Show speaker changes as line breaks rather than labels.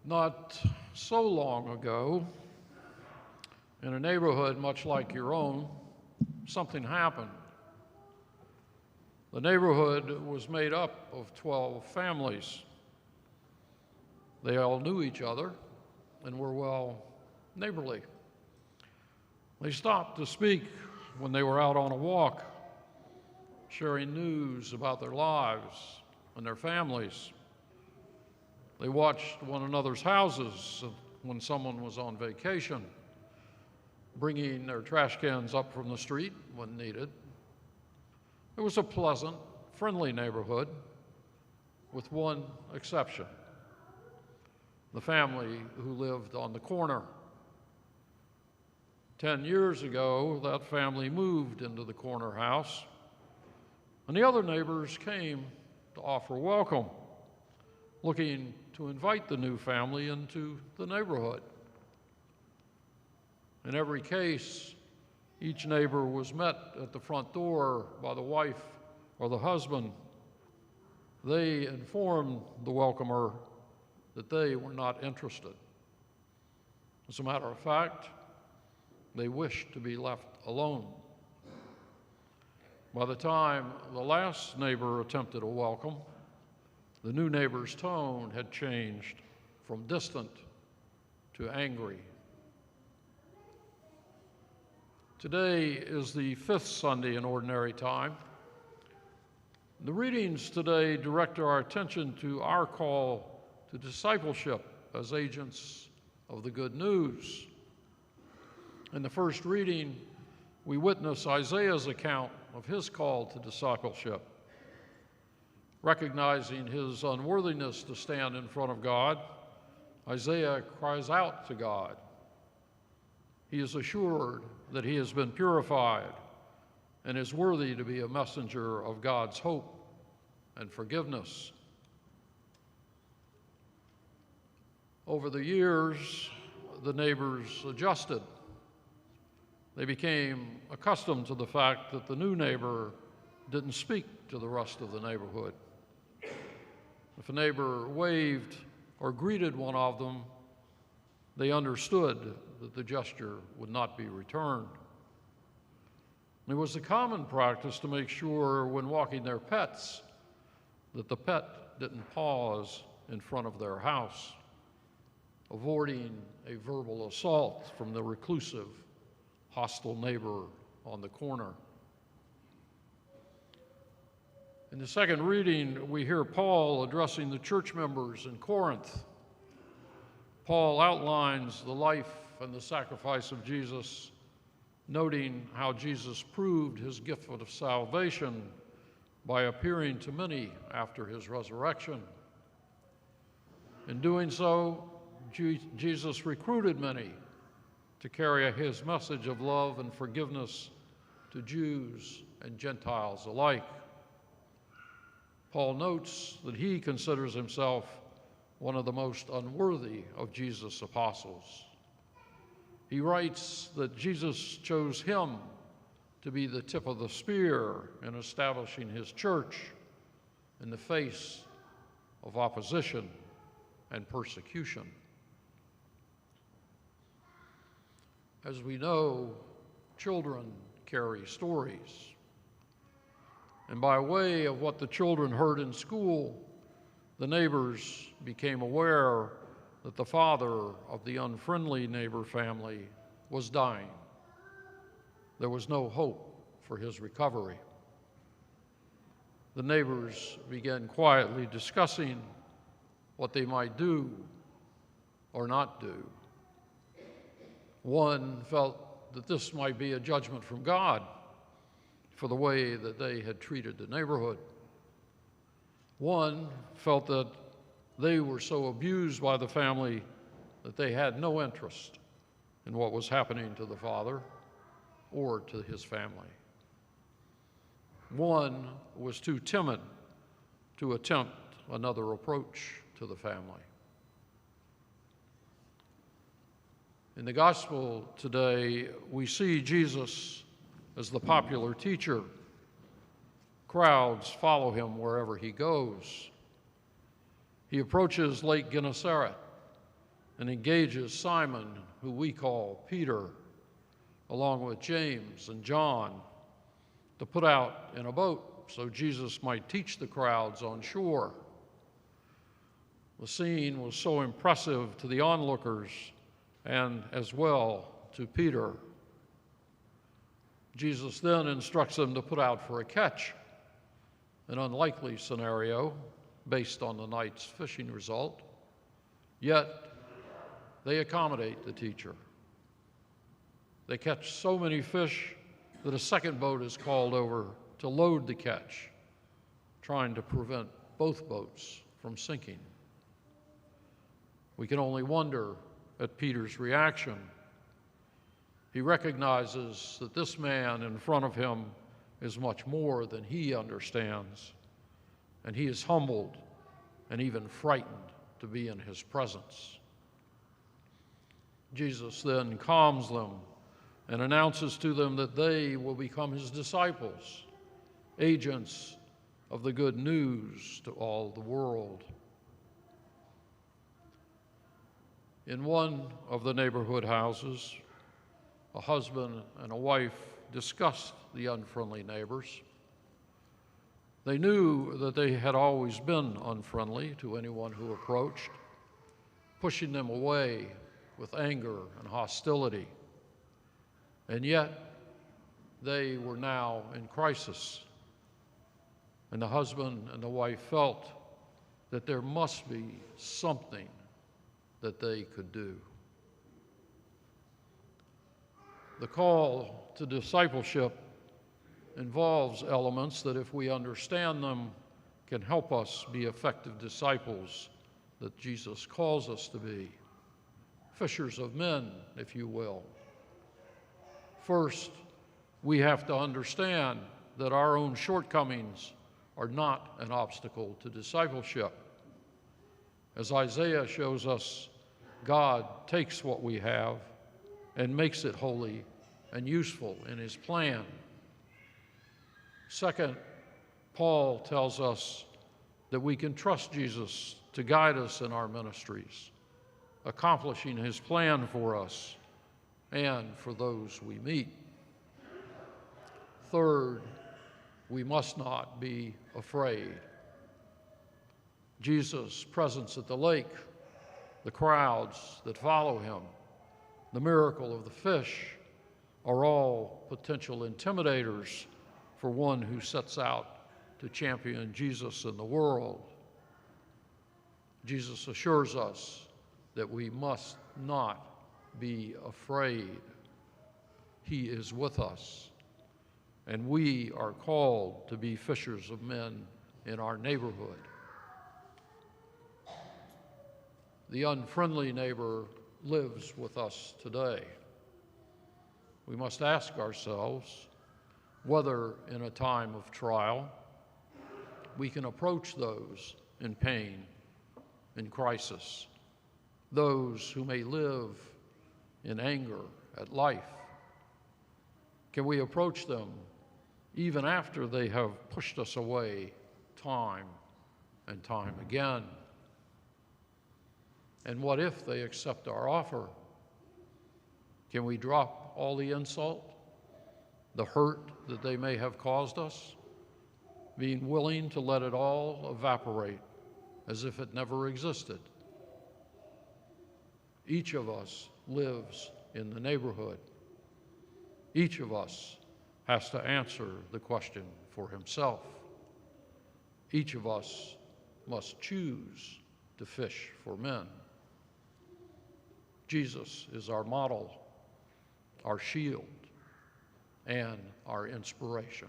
Not so long ago, in a neighborhood much like your own, something happened. The neighborhood was made up of 12 families. They all knew each other and were well neighborly. They stopped to speak when they were out on a walk, sharing news about their lives and their families. They watched one another's houses when someone was on vacation, bringing their trash cans up from the street when needed. It was a pleasant, friendly neighborhood, with one exception: the family who lived on the corner. 10 years ago, that family moved into the corner house, and the other neighbors came to offer welcome, looking to invite the new family into the neighborhood. In every case, each neighbor was met at the front door by the wife or the husband. They informed the welcomer that they were not interested. As a matter of fact, they wished to be left alone. By the time the last neighbor attempted a welcome, the new neighbor's tone had changed from distant to angry. Today is the fifth Sunday in Ordinary Time. The readings today direct our attention to our call to discipleship as agents of the good news. In the first reading, we witness Isaiah's account of his call to discipleship. Recognizing his unworthiness to stand in front of God, Isaiah cries out to God. He is assured that he has been purified and is worthy to be a messenger of God's hope and forgiveness. Over the years, the neighbors adjusted. They became accustomed to the fact that the new neighbor didn't speak to the rest of the neighborhood. If a neighbor waved or greeted one of them, they understood that the gesture would not be returned. It was a common practice to make sure when walking their pets that the pet didn't pause in front of their house, avoiding a verbal assault from the reclusive, hostile neighbor on the corner. In the second reading, we hear Paul addressing the church members in Corinth. Paul outlines the life and the sacrifice of Jesus, noting how Jesus proved his gift of salvation by appearing to many after his resurrection. In doing so, Jesus recruited many to carry his message of love and forgiveness to Jews and Gentiles alike. Paul notes that he considers himself one of the most unworthy of Jesus' apostles. He writes that Jesus chose him to be the tip of the spear in establishing his church in the face of opposition and persecution. As we know, children carry stories. And by way of what the children heard in school, the neighbors became aware that the father of the unfriendly neighbor family was dying. There was no hope for his recovery. The neighbors began quietly discussing what they might do or not do. One felt that this might be a judgment from God for the way that they had treated the neighborhood. One felt that they were so abused by the family that they had no interest in what was happening to the father or to his family. One was too timid to attempt another approach to the family. In the gospel today, we see Jesus as the popular teacher. Crowds follow him wherever he goes. He approaches Lake Gennesaret and engages Simon, who we call Peter, along with James and John, to put out in a boat so Jesus might teach the crowds on shore. The scene was so impressive to the onlookers and as well to Peter. Jesus then instructs them to put out for a catch, an unlikely scenario based on the night's fishing result. Yet, they accommodate the teacher. They catch so many fish that a second boat is called over to load the catch, trying to prevent both boats from sinking. We can only wonder at Peter's reaction. He recognizes that this man in front of him is much more than he understands, and he is humbled and even frightened to be in his presence. Jesus then calms them and announces to them that they will become his disciples, agents of the good news to all the world. In one of the neighborhood houses, a husband and a wife discussed the unfriendly neighbors. They knew that they had always been unfriendly to anyone who approached, pushing them away with anger and hostility. And yet, they were now in crisis. And the husband and the wife felt that there must be something that they could do. The call to discipleship involves elements that, if we understand them, can help us be effective disciples that Jesus calls us to be. Fishers of men, if you will. First, we have to understand that our own shortcomings are not an obstacle to discipleship. As Isaiah shows us, God takes what we have and makes it holy and useful in his plan. Second, Paul tells us that we can trust Jesus to guide us in our ministries, accomplishing his plan for us and for those we meet. Third, we must not be afraid. Jesus' presence at the lake, the crowds that follow him, the miracle of the fish are all potential intimidators for one who sets out to champion Jesus in the world. Jesus assures us that we must not be afraid. He is with us, and we are called to be fishers of men in our neighborhood. The unfriendly neighbor lives with us today. We must ask ourselves whether, in a time of trial, we can approach those in pain, in crisis, those who may live in anger at life. Can we approach them even after they have pushed us away time and time again? And what if they accept our offer? Can we drop all the insult, the hurt that they may have caused us, being willing to let it all evaporate as if it never existed? Each of us lives in the neighborhood. Each of us has to answer the question for himself. Each of us must choose to fish for men. Jesus is our model, our shield, and our inspiration.